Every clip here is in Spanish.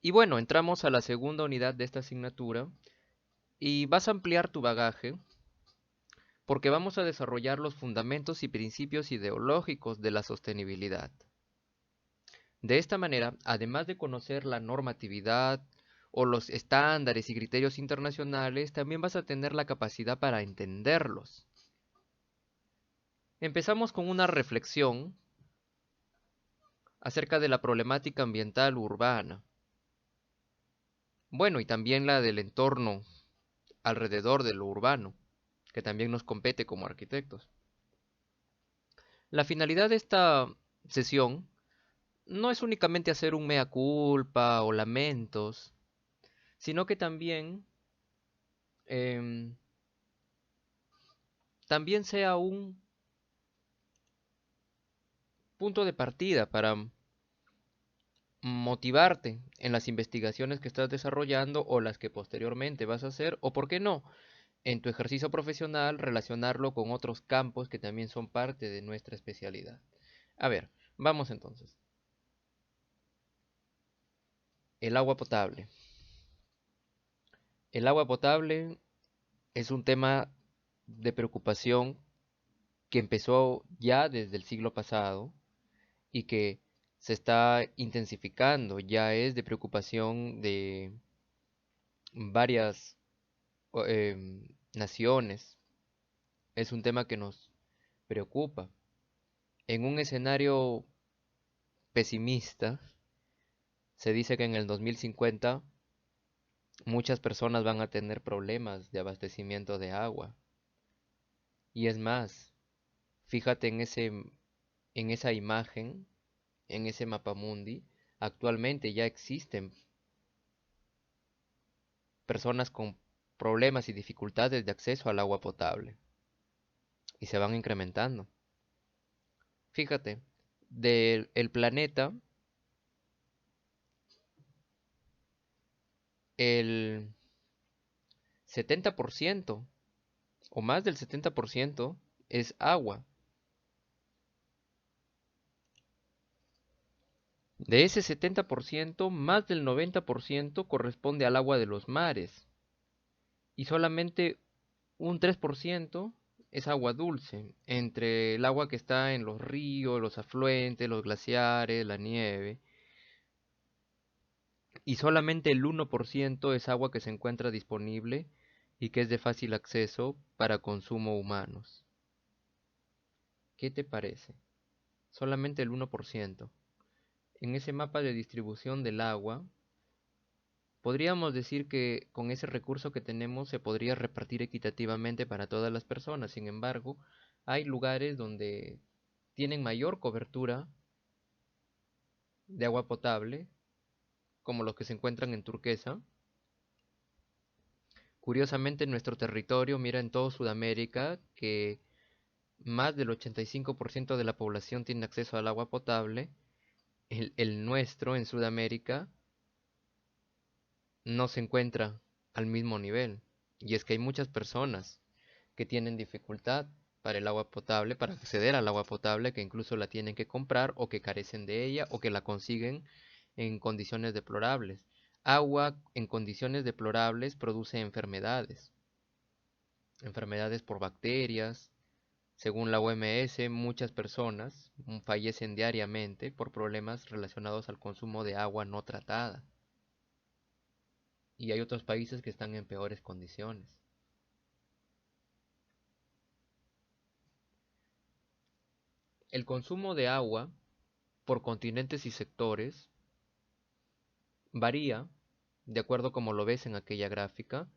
Y bueno, entramos a la segunda unidad de esta asignatura y vas a ampliar tu bagaje porque vamos a desarrollar los fundamentos y principios ideológicos de la sostenibilidad. De esta manera, además de conocer la normatividad o los estándares y criterios internacionales, también vas a tener la capacidad para entenderlos. Empezamos con una reflexión acerca de la problemática ambiental urbana. Bueno, y también la del entorno alrededor de lo urbano, que también nos compete como arquitectos. La finalidad de esta sesión no es únicamente hacer un mea culpa o lamentos, sino que em, también sea un punto de partida para motivarte en las investigaciones que estás desarrollando o las que posteriormente vas a hacer, o por qué no, en tu ejercicio profesional relacionarlo con otros campos que también son parte de nuestra especialidad. A ver, vamos entonces. El agua potable. El agua potable es un tema de preocupación que empezó ya desde el siglo pasado y que se está intensificando, ya es de preocupación de varias naciones. Es un tema que nos preocupa. En un escenario pesimista, se dice que en el 2050 muchas personas van a tener problemas de abastecimiento de agua. Y es más, fíjate en esa imagen, en ese mapamundi, actualmente ya existen personas con problemas y dificultades de acceso al agua potable y se van incrementando. Fíjate, del el planeta, el 70% o más del 70% es agua. De ese 70%, más del 90% corresponde al agua de los mares y solamente un 3% es agua dulce, entre el agua que está en los ríos, los afluentes, los glaciares, la nieve, y solamente el 1% es agua que se encuentra disponible y que es de fácil acceso para consumo humanos. ¿Qué te parece? Solamente el 1%. En ese mapa de distribución del agua, podríamos decir que con ese recurso que tenemos se podría repartir equitativamente para todas las personas. Sin embargo, hay lugares donde tienen mayor cobertura de agua potable, como los que se encuentran en Turquesa. Curiosamente, en nuestro territorio, mira en todo Sudamérica, que más del 85% de la población tiene acceso al agua potable. El nuestro en Sudamérica no se encuentra al mismo nivel. Y es que hay muchas personas que tienen dificultad para el agua potable, para acceder al agua potable, que incluso la tienen que comprar o que carecen de ella o que la consiguen en condiciones deplorables. Agua en condiciones deplorables produce enfermedades, enfermedades por bacterias. Según la OMS, muchas personas fallecen diariamente por problemas relacionados al consumo de agua no tratada. Y hay otros países que están en peores condiciones. El consumo de agua por continentes y sectores varía, de acuerdo como lo ves en aquella gráfica,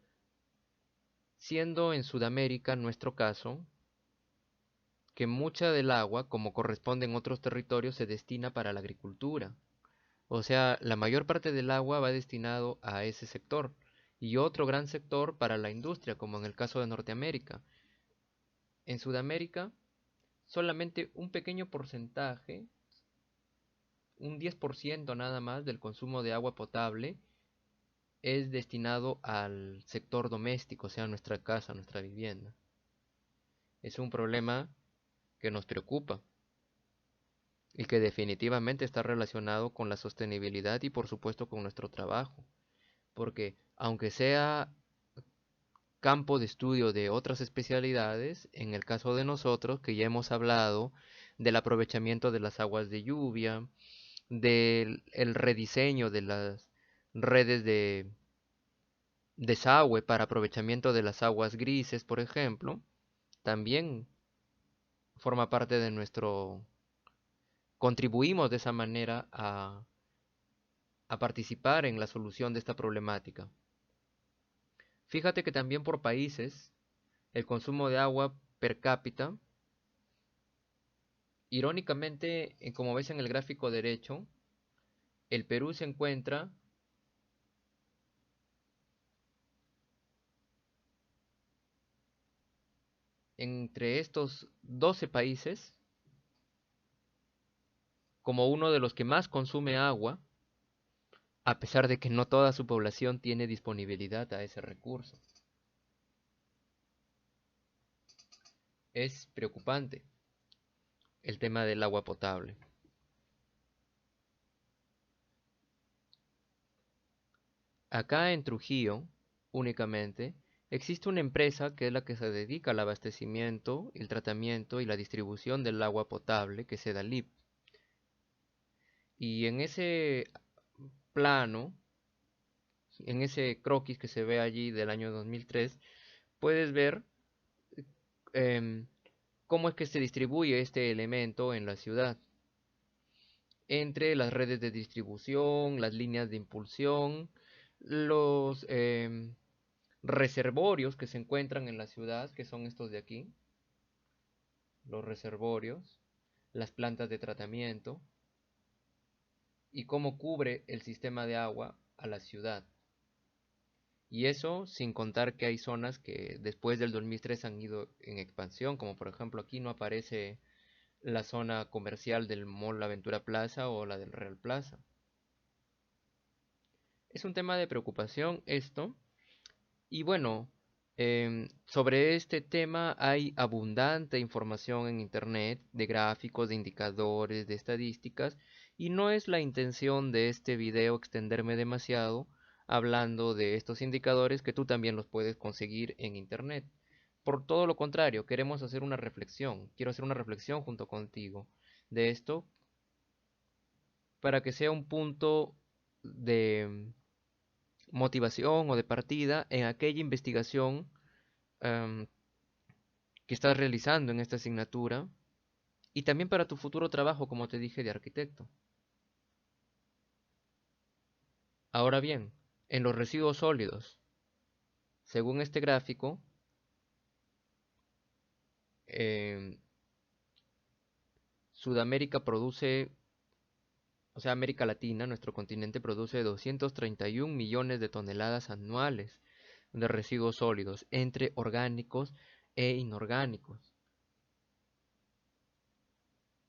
siendo en Sudamérica nuestro caso que mucha del agua, como corresponde en otros territorios, se destina para la agricultura. O sea, la mayor parte del agua va destinado a ese sector y otro gran sector para la industria, como en el caso de Norteamérica. En Sudamérica, solamente un pequeño porcentaje, un 10% nada más del consumo de agua potable es destinado al sector doméstico, o sea, nuestra casa, nuestra vivienda. Es un problema que nos preocupa. y que definitivamente está relacionado con la sostenibilidad y por supuesto con nuestro trabajo, porque aunque sea campo de estudio de otras especialidades, en el caso de nosotros, que ya hemos hablado del aprovechamiento de las aguas de lluvia, del el rediseño de las redes de desagüe para aprovechamiento de las aguas grises, por ejemplo, también forma parte de nuestro, contribuimos de esa manera a participar en la solución de esta problemática. Fíjate que también por países el consumo de agua per cápita, irónicamente, como ves en el gráfico derecho, el Perú se encuentra entre estos 12 países como uno de los que más consume agua, a pesar de que no toda su población tiene disponibilidad a ese recurso. Es preocupante el tema del agua potable. Acá en Trujillo, únicamente, existe una empresa que es la que se dedica al abastecimiento, el tratamiento y la distribución del agua potable, que es Sedalip. Y en ese plano, en ese croquis que se ve allí del año 2003, puedes ver em, cómo es que se distribuye este elemento en la ciudad, entre las redes de distribución, las líneas de impulsión, los reservorios que se encuentran en la ciudad, que son estos de aquí, los reservorios, las plantas de tratamiento, y cómo cubre el sistema de agua a la ciudad. Y eso sin contar que hay zonas que después del 2003 han ido en expansión, como por ejemplo aquí no aparece la zona comercial del Mall Aventura Plaza o la del Real Plaza. Es un tema de preocupación esto. Y bueno, sobre este tema hay abundante información en Internet de gráficos, de indicadores, de estadísticas, y no es la intención de este video extenderme demasiado hablando de estos indicadores que tú también los puedes conseguir en Internet. Por todo lo contrario, queremos hacer una reflexión, quiero hacer una reflexión junto contigo de esto para que sea un punto de motivación o de partida en aquella investigación em, que estás realizando en esta asignatura y también para tu futuro trabajo, como te dije, de arquitecto. Ahora bien, en los residuos sólidos, según este gráfico, em, Sudamérica produce, o sea, América Latina, nuestro continente produce 231 millones de toneladas anuales de residuos sólidos entre orgánicos e inorgánicos.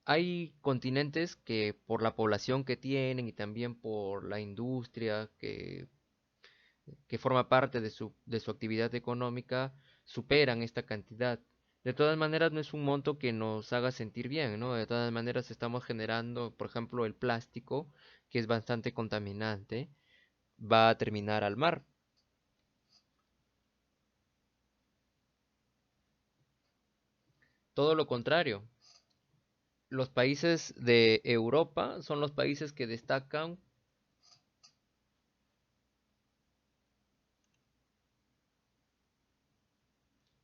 Hay continentes que por la población que tienen y también por la industria que forma parte de su actividad económica superan esta cantidad. De todas maneras, no es un monto que nos haga sentir bien, ¿no? De todas maneras, estamos generando, por ejemplo, el plástico, que es bastante contaminante, va a terminar al mar. Todo lo contrario, los países de Europa son los países que destacan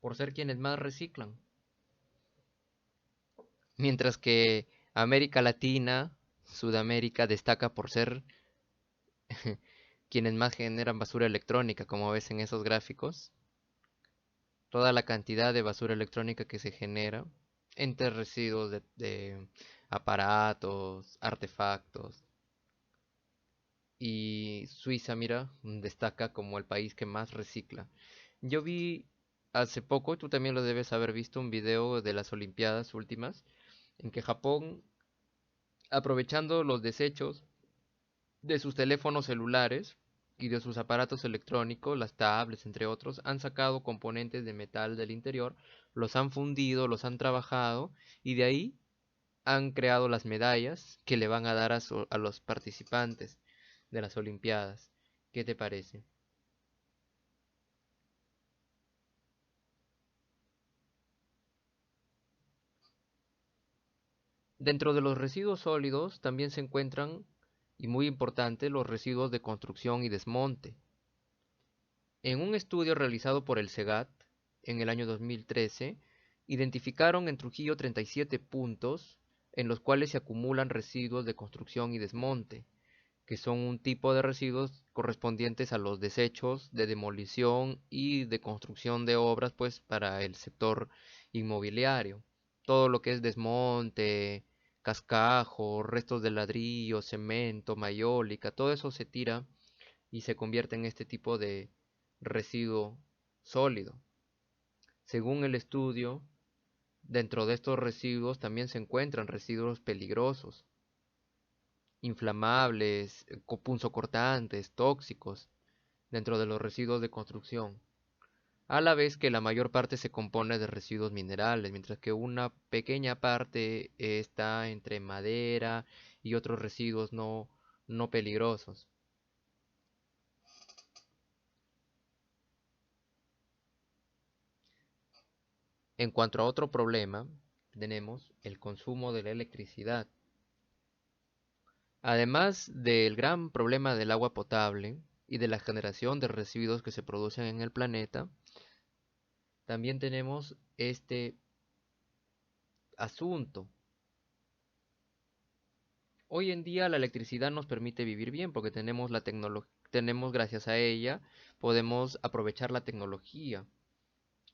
por ser quienes más reciclan. Mientras que América Latina, Sudamérica destaca por ser quienes más generan basura electrónica, como ves en esos gráficos. Toda la cantidad de basura electrónica que se genera entre residuos de aparatos, artefactos. Y Suiza, mira, destaca como el país que más recicla. Yo vi hace poco, tú también lo debes haber visto, un video de las Olimpiadas últimas, en que Japón, aprovechando los desechos de sus teléfonos celulares y de sus aparatos electrónicos, las tablets, entre otros, han sacado componentes de metal del interior, los han fundido, los han trabajado y de ahí han creado las medallas que le van a dar a los participantes de las Olimpiadas. ¿Qué te parece? Dentro de los residuos sólidos también se encuentran, y muy importante, los residuos de construcción y desmonte. En un estudio realizado por el SEGAT en el año 2013, identificaron en Trujillo 37 puntos en los cuales se acumulan residuos de construcción y desmonte, que son un tipo de residuos correspondientes a los desechos de demolición y de construcción de obras, pues para el sector inmobiliario. Todo lo que es desmonte, cascajo, restos de ladrillo, cemento, mayólica, todo eso se tira y se convierte en este tipo de residuo sólido. Según el estudio, dentro de estos residuos también se encuentran residuos peligrosos, inflamables, punzocortantes, tóxicos, dentro de los residuos de construcción, a la vez que la mayor parte se compone de residuos minerales, mientras que una pequeña parte está entre madera y otros residuos no peligrosos. En cuanto a otro problema, tenemos el consumo de la electricidad. Además del gran problema del agua potable y de la generación de residuos que se producen en el planeta, también tenemos este asunto. Hoy en día la electricidad nos permite vivir bien porque tenemos la tecnología, tenemos gracias a ella, podemos aprovechar la tecnología.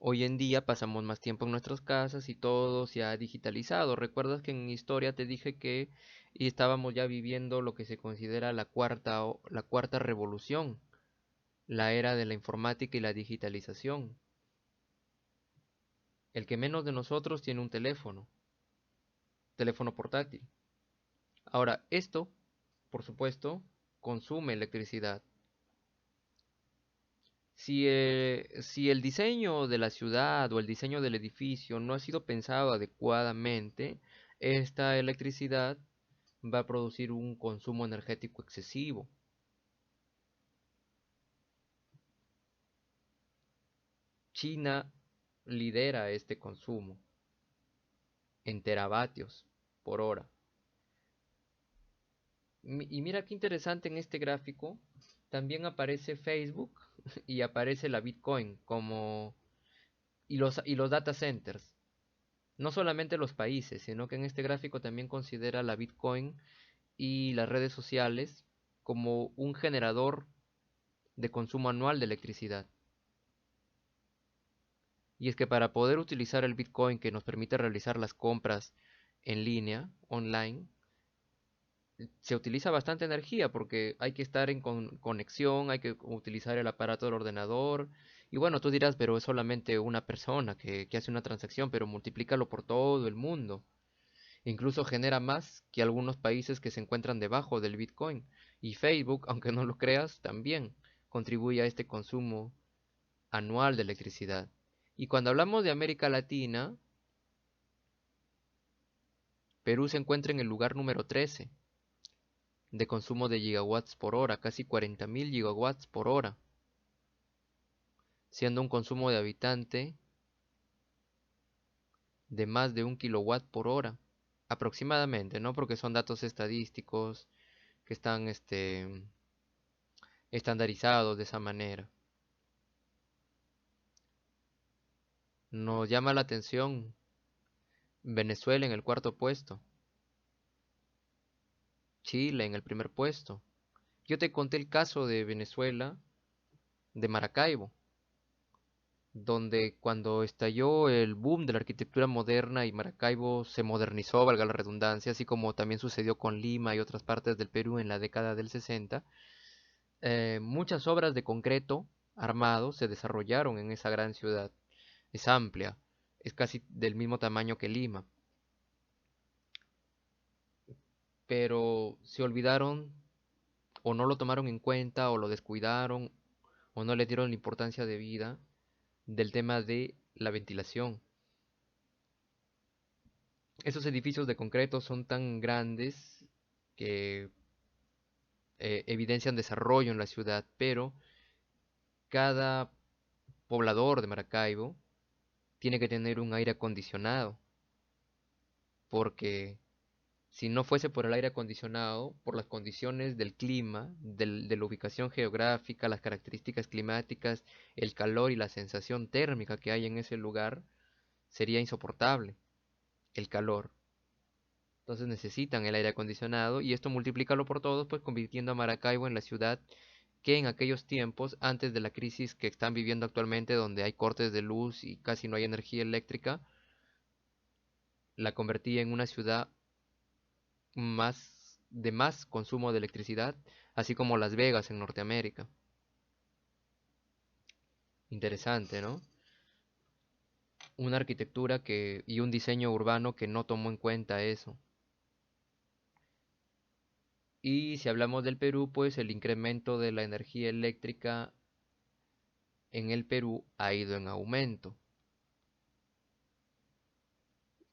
Hoy en día pasamos más tiempo en nuestras casas y todo se ha digitalizado. ¿Recuerdas que en historia te dije que estábamos ya viviendo lo que se considera la cuarta revolución, la era de la informática y la digitalización? El que menos de nosotros tiene un teléfono portátil. Ahora, esto, por supuesto, consume electricidad. Si el diseño de la ciudad o el diseño del edificio no ha sido pensado adecuadamente, esta electricidad va a producir un consumo energético excesivo. China lidera este consumo en teravatios por hora. Y mira qué interesante, en este gráfico también aparece Facebook y aparece la Bitcoin y los data centers. No solamente los países, sino que en este gráfico también considera la Bitcoin y las redes sociales como un generador de consumo anual de electricidad. Y es que para poder utilizar el Bitcoin, que nos permite realizar las compras en línea, online, se utiliza bastante energía porque hay que estar en conexión, hay que utilizar el aparato del ordenador. Y bueno, tú dirás, pero es solamente una persona que hace una transacción, pero multiplícalo por todo el mundo. Incluso genera más que algunos países que se encuentran debajo del Bitcoin. Y Facebook, aunque no lo creas, también contribuye a este consumo anual de electricidad. Y cuando hablamos de América Latina, Perú se encuentra en el lugar número 13 de consumo de gigawatts por hora, casi 40.000 gigawatts por hora, siendo un consumo de habitante de más de 1 kilowatt por hora, aproximadamente, ¿no? Porque son datos estadísticos que están estandarizados de esa manera. Nos llama la atención Venezuela en el cuarto puesto, Chile en el primer puesto. Yo te conté el caso de Venezuela, de Maracaibo, donde cuando estalló el boom de la arquitectura moderna y Maracaibo se modernizó, valga la redundancia, así como también sucedió con Lima y otras partes del Perú en la década del 60, muchas obras de concreto armado se desarrollaron en esa gran ciudad. Es amplia, es casi del mismo tamaño que Lima, pero se olvidaron o no lo tomaron en cuenta o lo descuidaron o no le dieron la importancia de vida del tema de la ventilación. Esos edificios de concreto son tan grandes que evidencian desarrollo en la ciudad, pero cada poblador de Maracaibo tiene que tener un aire acondicionado, porque si no fuese por el aire acondicionado, por las condiciones del clima, de la ubicación geográfica, las características climáticas, el calor y la sensación térmica que hay en ese lugar, sería insoportable el calor. Entonces necesitan el aire acondicionado y esto multiplícalo por todos, pues convirtiendo a Maracaibo en la ciudad que en aquellos tiempos, antes de la crisis que están viviendo actualmente, donde hay cortes de luz y casi no hay energía eléctrica, la convertía en una ciudad más consumo de electricidad, así como Las Vegas en Norteamérica. Interesante, ¿no? Una arquitectura y un diseño urbano que no tomó en cuenta eso. Y si hablamos del Perú, pues el incremento de la energía eléctrica en el Perú ha ido en aumento.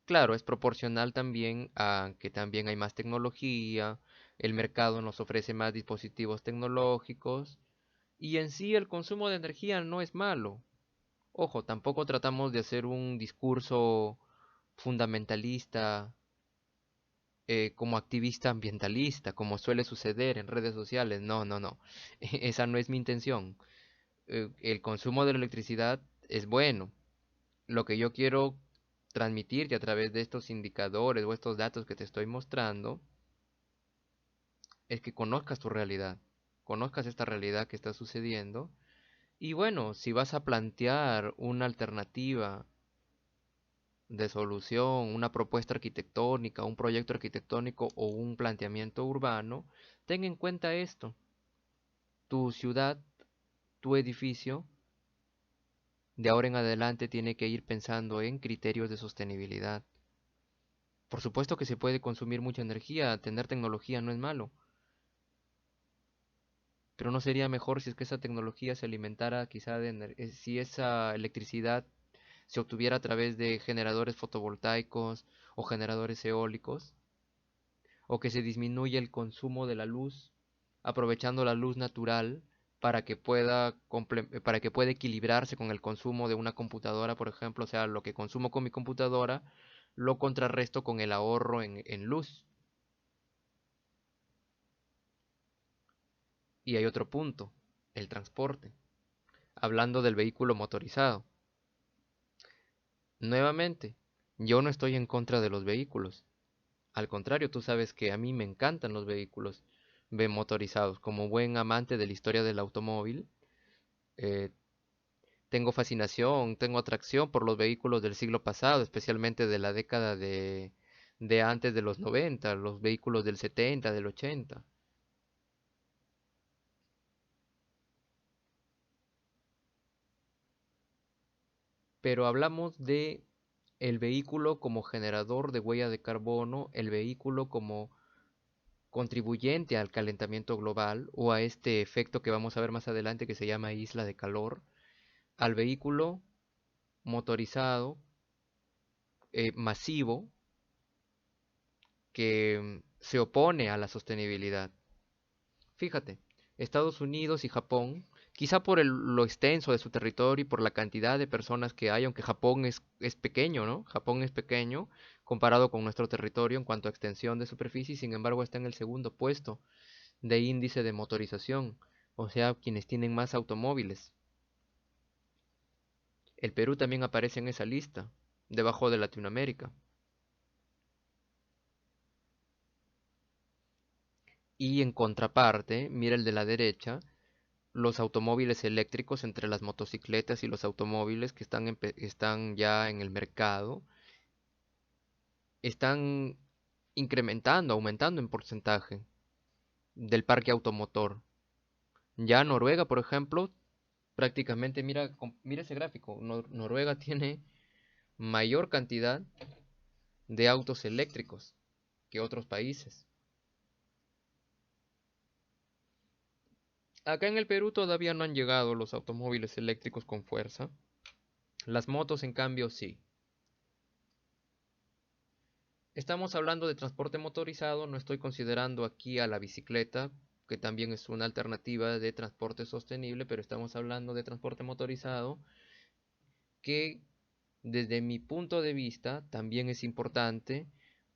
Claro, es proporcional también a que también hay más tecnología, el mercado nos ofrece más dispositivos tecnológicos y en sí el consumo de energía no es malo. Ojo, tampoco tratamos de hacer un discurso fundamentalista como activista ambientalista, como suele suceder en redes sociales. No, no, no. Esa no es mi intención. El consumo de la electricidad es bueno. Lo que yo quiero transmitirte a través de estos indicadores o estos datos que te estoy mostrando es que conozcas tu realidad, conozcas esta realidad que está sucediendo y bueno, si vas a plantear una alternativa de solución, una propuesta arquitectónica, un proyecto arquitectónico o un planteamiento urbano, ten en cuenta esto. Tu ciudad, tu edificio, de ahora en adelante tiene que ir pensando en criterios de sostenibilidad. Por supuesto que se puede consumir mucha energía, tener tecnología no es malo, pero no sería mejor si es que esa tecnología se alimentara quizá si esa electricidad se obtuviera a través de generadores fotovoltaicos o generadores eólicos, o que se disminuya el consumo de la luz, aprovechando la luz natural para que pueda equilibrarse con el consumo de una computadora, por ejemplo, o sea, lo que consumo con mi computadora lo contrarresto con el ahorro en luz. Y hay otro punto, el transporte. Hablando del vehículo motorizado. Nuevamente, yo no estoy en contra de los vehículos. Al contrario, tú sabes que a mí me encantan los vehículos motorizados. Como buen amante de la historia del automóvil, eh, tengo fascinación, tengo atracción por los vehículos del siglo pasado, especialmente de la década de antes de los 90, los vehículos del 70, del 80. Pero hablamos de el vehículo como generador de huella de carbono, el vehículo como contribuyente al calentamiento global o a este efecto que vamos a ver más adelante que se llama isla de calor, al vehículo motorizado masivo que se opone a la sostenibilidad. Fíjate, Estados Unidos y Japón, quizá por lo extenso de su territorio y por la cantidad de personas que hay, aunque Japón es pequeño, ¿no? Japón es pequeño comparado con nuestro territorio en cuanto a extensión de superficie, sin embargo está en el segundo puesto de índice de motorización, o sea, quienes tienen más automóviles. El Perú también aparece en esa lista, debajo de Latinoamérica. Y en contraparte, mira el de la derecha, los automóviles eléctricos entre las motocicletas y los automóviles que están ya en el mercado, están incrementando, aumentando en porcentaje del parque automotor. Ya Noruega, por ejemplo, prácticamente, mira ese gráfico, Noruega tiene mayor cantidad de autos eléctricos que otros países. Acá en el Perú todavía no han llegado los automóviles eléctricos con fuerza. Las motos, en cambio, sí. Estamos hablando de transporte motorizado, no estoy considerando aquí a la bicicleta, que también es una alternativa de transporte sostenible, pero estamos hablando de transporte motorizado, que desde mi punto de vista también es importante,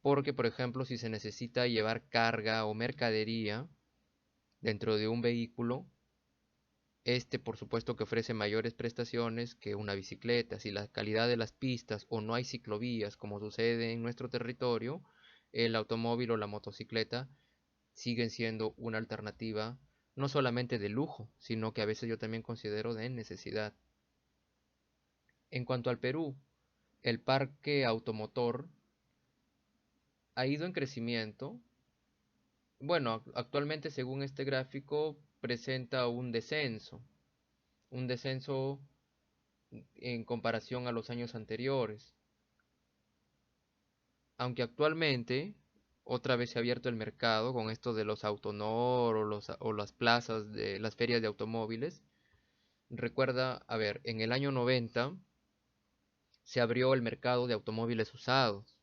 porque por ejemplo si se necesita llevar carga o mercadería dentro de un vehículo, este por supuesto que ofrece mayores prestaciones que una bicicleta. Si la calidad de las pistas o no hay ciclovías, como sucede en nuestro territorio, el automóvil o la motocicleta siguen siendo una alternativa no solamente de lujo, sino que a veces yo también considero de necesidad. En cuanto al Perú, el parque automotor ha ido en crecimiento. Bueno, actualmente según este gráfico presenta un descenso en comparación a los años anteriores. Aunque actualmente otra vez se ha abierto el mercado con esto de los Autonor o las plazas de las ferias de automóviles. Recuerda, a ver, en el año 90 se abrió el mercado de automóviles usados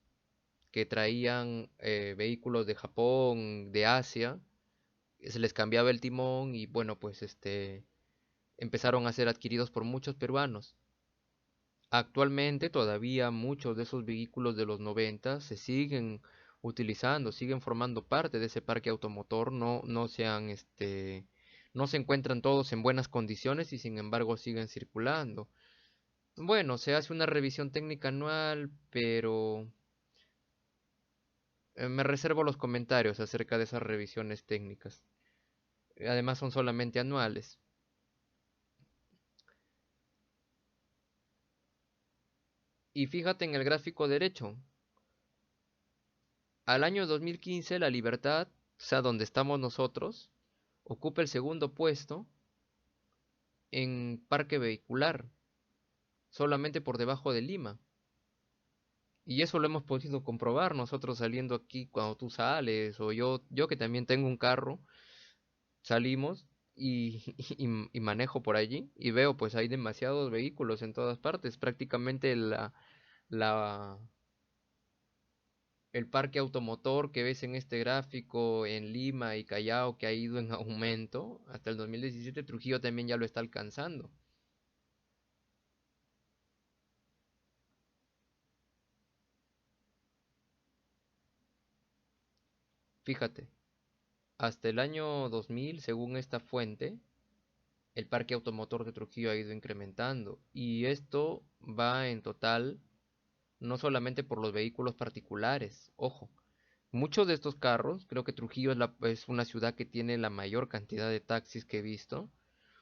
que traían vehículos de Japón, de Asia, se les cambiaba el timón y bueno, pues empezaron a ser adquiridos por muchos peruanos. Actualmente todavía muchos de esos vehículos de los 90 se siguen utilizando, siguen formando parte de ese parque automotor, no se encuentran todos en buenas condiciones y sin embargo siguen circulando. Bueno, se hace una revisión técnica anual, pero me reservo los comentarios acerca de esas revisiones técnicas. Además son solamente anuales. Y fíjate en el gráfico derecho. Al año 2015 La Libertad, o sea, donde estamos nosotros, ocupa el segundo puesto en parque vehicular, solamente por debajo de Lima. Y eso lo hemos podido comprobar nosotros saliendo aquí cuando tú sales, o yo que también tengo un carro, salimos y manejo por allí y veo pues hay demasiados vehículos en todas partes. Prácticamente la, el parque automotor que ves en este gráfico en Lima y Callao que ha ido en aumento hasta el 2017, Trujillo también ya lo está alcanzando. Fíjate, hasta el año 2000, según esta fuente, el parque automotor de Trujillo ha ido incrementando y esto va en total no solamente por los vehículos particulares, ojo, muchos de estos carros, creo que Trujillo es una ciudad que tiene la mayor cantidad de taxis que he visto.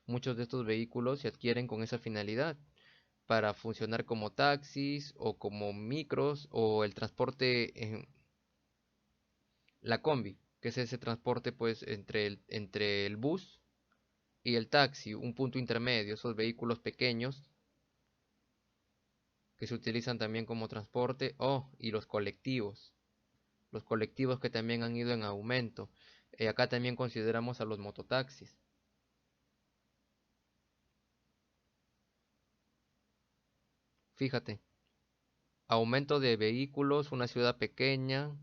Muchos de estos vehículos se adquieren con esa finalidad, para funcionar como taxis o como micros o el transporte en la combi, que es ese transporte pues entre el bus y el taxi, un punto intermedio, esos vehículos pequeños que se utilizan también como transporte, y los colectivos que también han ido en aumento. Acá también consideramos a los mototaxis. Fíjate, aumento de vehículos, una ciudad pequeña,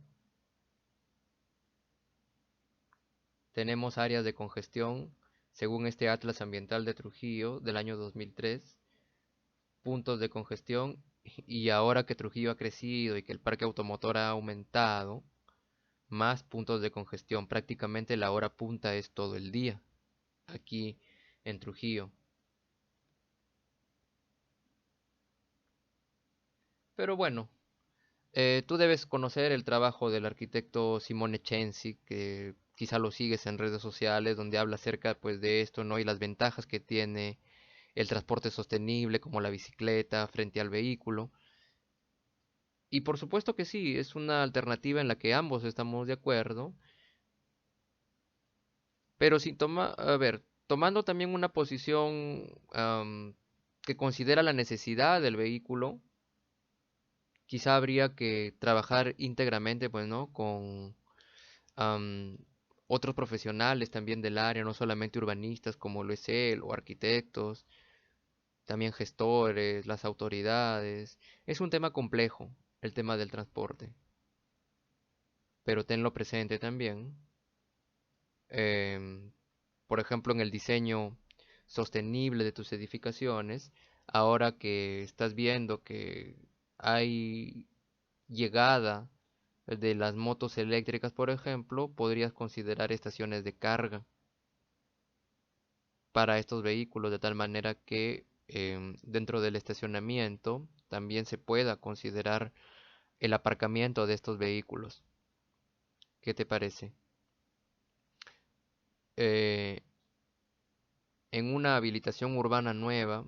tenemos áreas de congestión, según este Atlas Ambiental de Trujillo del año 2003, puntos de congestión, y ahora que Trujillo ha crecido y que el parque automotor ha aumentado, más puntos de congestión. Prácticamente la hora punta es todo el día aquí en Trujillo. Pero bueno, tú debes conocer el trabajo del arquitecto Simone Censi, que quizá lo sigues en redes sociales, donde habla acerca pues de esto, ¿no? Y las ventajas que tiene el transporte sostenible como la bicicleta frente al vehículo. Y por supuesto que sí, es una alternativa en la que ambos estamos de acuerdo, pero si a ver, tomando también una posición que considera la necesidad del vehículo, quizá habría que trabajar íntegramente, pues, ¿no? Con am, otros profesionales también del área, no solamente urbanistas como lo es él, o arquitectos, también gestores, las autoridades. Es un tema complejo, el tema del transporte. pero tenlo presente también, em, por ejemplo, en el diseño sostenible de tus edificaciones, ahora que estás viendo que hay llegada de las motos eléctricas, por ejemplo, podrías considerar estaciones de carga para estos vehículos, de tal manera que dentro del estacionamiento también se pueda considerar el aparcamiento de estos vehículos. ¿Qué te parece? Eh, en una habilitación urbana nueva,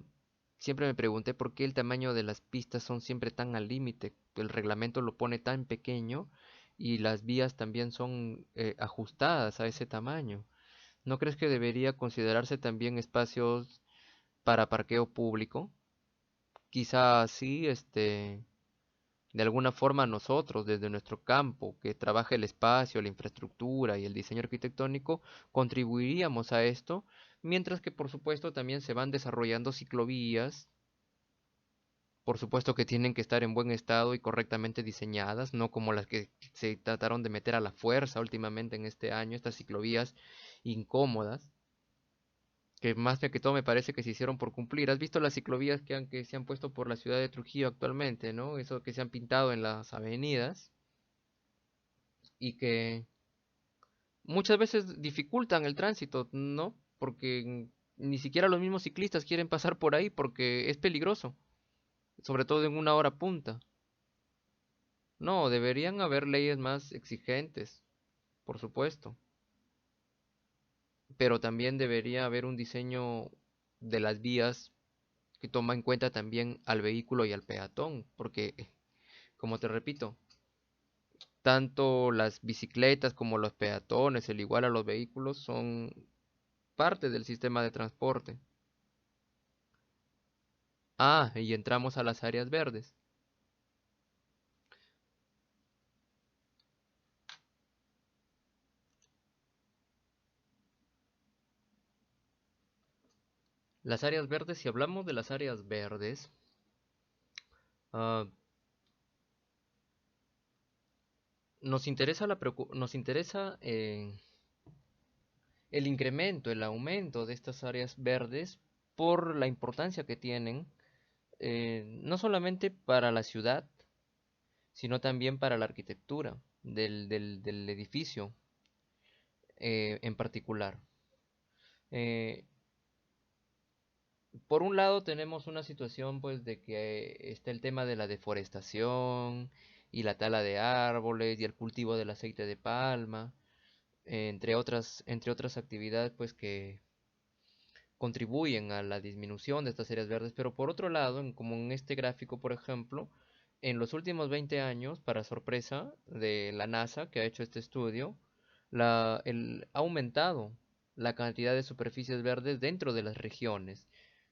siempre me pregunté por qué el tamaño de las pistas son siempre tan al límite. El reglamento lo pone tan pequeño y las vías también son ajustadas a ese tamaño. ¿No crees que debería considerarse también espacios para parqueo público? Quizá así, de alguna forma nosotros, desde nuestro campo, que trabaja el espacio, la infraestructura y el diseño arquitectónico, contribuiríamos a esto, mientras que por supuesto también se van desarrollando ciclovías, por supuesto que tienen que estar en buen estado y correctamente diseñadas, no como las que se trataron de meter a la fuerza últimamente en este año, estas ciclovías incómodas, que más que todo me parece que se hicieron por cumplir. ¿Has visto las ciclovías que se han puesto por la ciudad de Trujillo actualmente, ¿no? Eso que se han pintado en las avenidas y que muchas veces dificultan el tránsito, ¿no? Porque ni siquiera los mismos ciclistas quieren pasar por ahí porque es peligroso, sobre todo en una hora punta. No, deberían haber leyes más exigentes, por supuesto, pero también debería haber un diseño de las vías que toma en cuenta también al vehículo y al peatón, porque, como te repito, tanto las bicicletas como los peatones, el igual a los vehículos, son parte del sistema de transporte. Ah, y entramos a las áreas verdes. Las áreas verdes, si hablamos de las áreas verdes, ah, nos interesa el incremento, el aumento de estas áreas verdes por la importancia que tienen, no solamente para la ciudad, sino también para la arquitectura del edificio en particular. Eh, por un lado tenemos una situación pues de que está el tema de la deforestación y la tala de árboles y el cultivo del aceite de palma, entre otras actividades pues que contribuyen a la disminución de estas áreas verdes, pero por otro lado, como en este gráfico, por ejemplo, en los últimos 20 años, para sorpresa de la NASA que ha hecho este estudio, ha aumentado la cantidad de superficies verdes dentro de las regiones,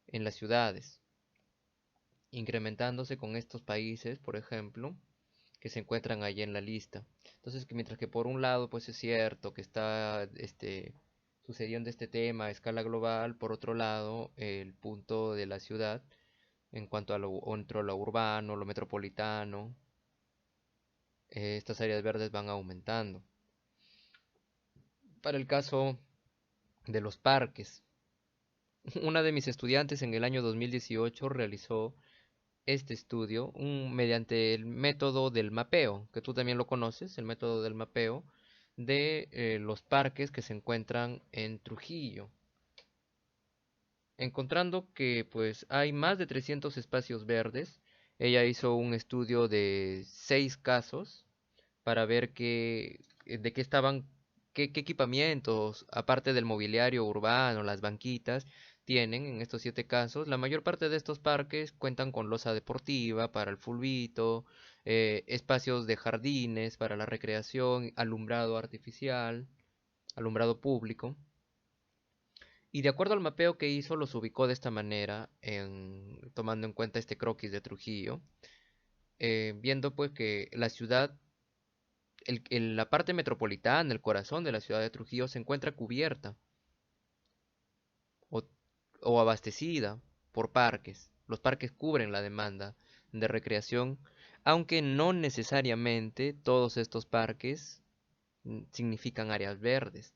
en las ciudades, incrementándose con estos países, por ejemplo, que se encuentran allí en la lista. Entonces, que mientras que por un lado, pues es cierto que está sucediendo este tema a escala global, por otro lado, el punto de la ciudad, en cuanto a entre lo urbano, lo metropolitano, estas áreas verdes van aumentando. Para el caso de los parques, una de mis estudiantes en el año 2018 realizó este estudio mediante el método del mapeo, que tú también lo conoces, el método del mapeo de los parques que se encuentran en Trujillo, encontrando que pues hay más de 300 espacios verdes. Ella hizo un estudio de 6 casos para ver de qué estaban, qué equipamientos, aparte del mobiliario urbano, las banquitas, tienen en estos 7 casos. La mayor parte de estos parques cuentan con losa deportiva para el fulbito, espacios de jardines para la recreación, alumbrado artificial, alumbrado público. Y de acuerdo al mapeo que hizo, los ubicó de esta manera, tomando en cuenta este croquis de Trujillo, viendo pues que la ciudad la parte metropolitana, el corazón de la ciudad de Trujillo, se encuentra cubierta o, o abastecida por parques. Los parques cubren la demanda de recreación, aunque no necesariamente todos estos parques significan áreas verdes,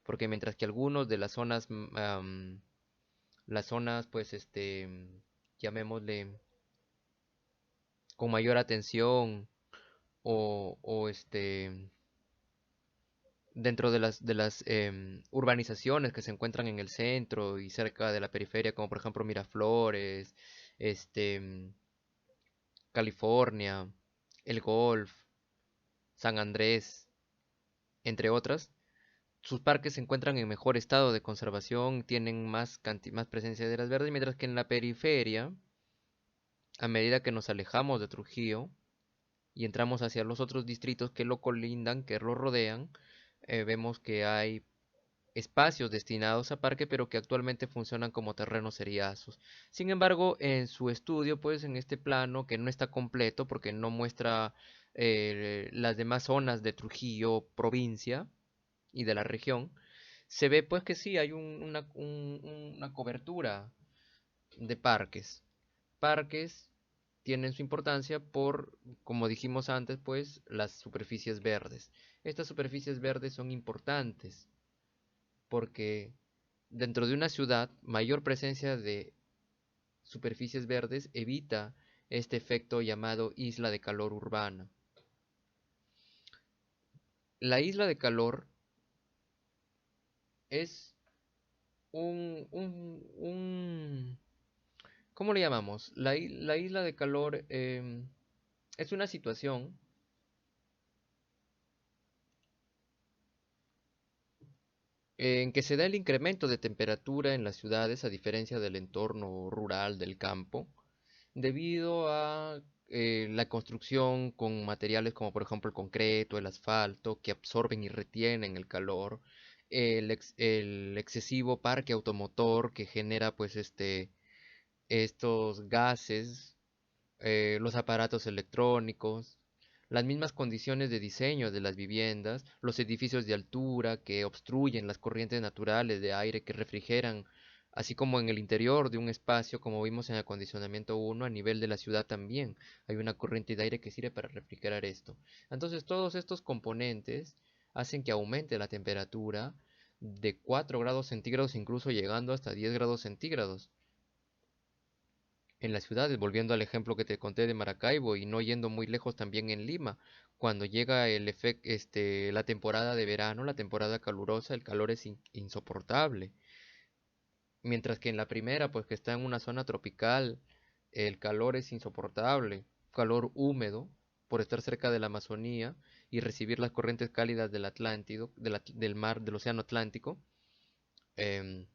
porque mientras que algunos de las zonas, las zonas, pues, llamémosle, con mayor atención o dentro de las urbanizaciones que se encuentran en el centro y cerca de la periferia, como por ejemplo Miraflores, este, California, El Golf, San Andrés, entre otras. Sus parques se encuentran en mejor estado de conservación, tienen más presencia de áreas verdes, mientras que en la periferia, a medida que nos alejamos de Trujillo y entramos hacia los otros distritos que lo colindan, que lo rodean, vemos que hay espacios destinados a parque, pero que actualmente funcionan como terrenos seriazos. Sin embargo, en su estudio, pues en este plano, que no está completo porque no muestra las demás zonas de Trujillo, provincia y de la región, se ve pues que sí hay una cobertura de parques. Parques tienen su importancia por, como dijimos antes, pues las superficies verdes. Estas superficies verdes son importantes porque dentro de una ciudad, mayor presencia de superficies verdes evita este efecto llamado isla de calor urbana. La isla de calor es un ¿cómo le llamamos? La isla de calor es una situación en que se da el incremento de temperatura en las ciudades a diferencia del entorno rural del campo, debido a la construcción con materiales como por ejemplo el concreto, el asfalto, que absorben y retienen el calor, el excesivo parque automotor que genera pues estos gases, los aparatos electrónicos, las mismas condiciones de diseño de las viviendas, los edificios de altura que obstruyen las corrientes naturales de aire que refrigeran, así como en el interior de un espacio, como vimos en acondicionamiento 1, a nivel de la ciudad también hay una corriente de aire que sirve para refrigerar esto. Entonces todos estos componentes hacen que aumente la temperatura de 4 grados centígrados, incluso llegando hasta 10 grados centígrados en las ciudades, volviendo al ejemplo que te conté de Maracaibo y no yendo muy lejos también en Lima, cuando llega la temporada de verano, la temporada calurosa, el calor es insoportable. Mientras que en la primera, pues que está en una zona tropical, el calor es insoportable, calor húmedo por estar cerca de la Amazonía y recibir las corrientes cálidas del Atlántico, del mar, del océano Atlántico. em,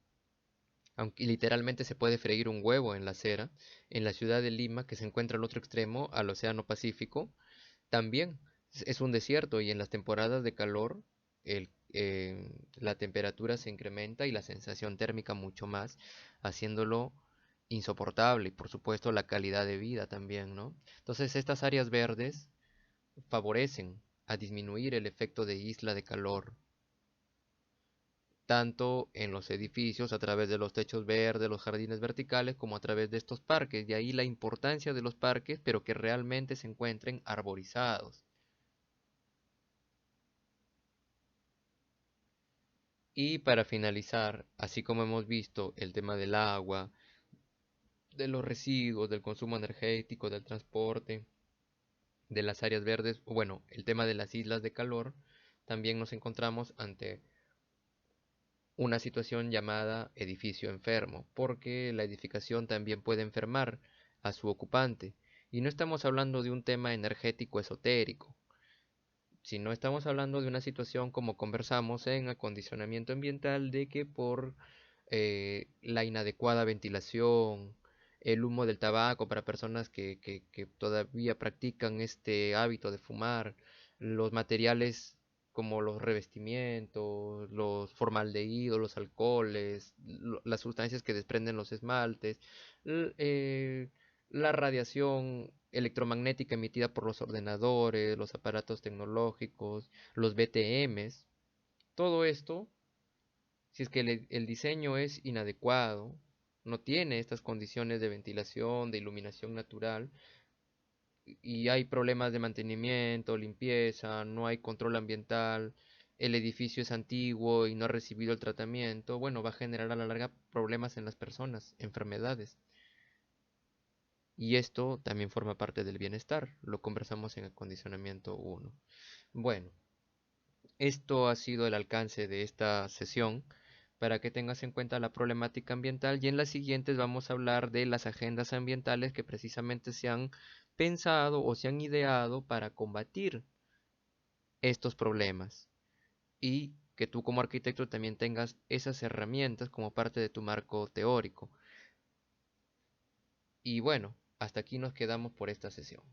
Aunque literalmente se puede freír un huevo en la acera, en la ciudad de Lima, que se encuentra al otro extremo, al Océano Pacífico, también es un desierto y en las temporadas de calor la temperatura se incrementa y la sensación térmica mucho más, haciéndolo insoportable y por supuesto la calidad de vida también, ¿no? Entonces estas áreas verdes favorecen a disminuir el efecto de isla de calor tanto en los edificios a través de los techos verdes, los jardines verticales, como a través de estos parques. De ahí la importancia de los parques, pero que realmente se encuentren arborizados. Y para finalizar, así como hemos visto el tema del agua, de los residuos, del consumo energético, del transporte, de las áreas verdes, o bueno, el tema de las islas de calor, también nos encontramos ante una situación llamada edificio enfermo, porque la edificación también puede enfermar a su ocupante. Y no estamos hablando de un tema energético esotérico, sino estamos hablando de una situación como conversamos en acondicionamiento ambiental, de que por la inadecuada ventilación, el humo del tabaco para personas que todavía practican este hábito de fumar, los materiales como los revestimientos, los formaldehídos, los alcoholes, las sustancias que desprenden los esmaltes, l- eh, la radiación electromagnética emitida por los ordenadores, los aparatos tecnológicos, los BTMs, todo esto, si es que el diseño es inadecuado, no tiene estas condiciones de ventilación, de iluminación natural, y hay problemas de mantenimiento, limpieza, no hay control ambiental, el edificio es antiguo y no ha recibido el tratamiento, bueno, va a generar a la larga problemas en las personas, enfermedades. Y esto también forma parte del bienestar, lo conversamos en acondicionamiento 1. Bueno, esto ha sido el alcance de esta sesión para que tengas en cuenta la problemática ambiental y en las siguientes vamos a hablar de las agendas ambientales que precisamente se han pensado o se han ideado para combatir estos problemas y que tú como arquitecto también tengas esas herramientas como parte de tu marco teórico. Y bueno, hasta aquí nos quedamos por esta sesión.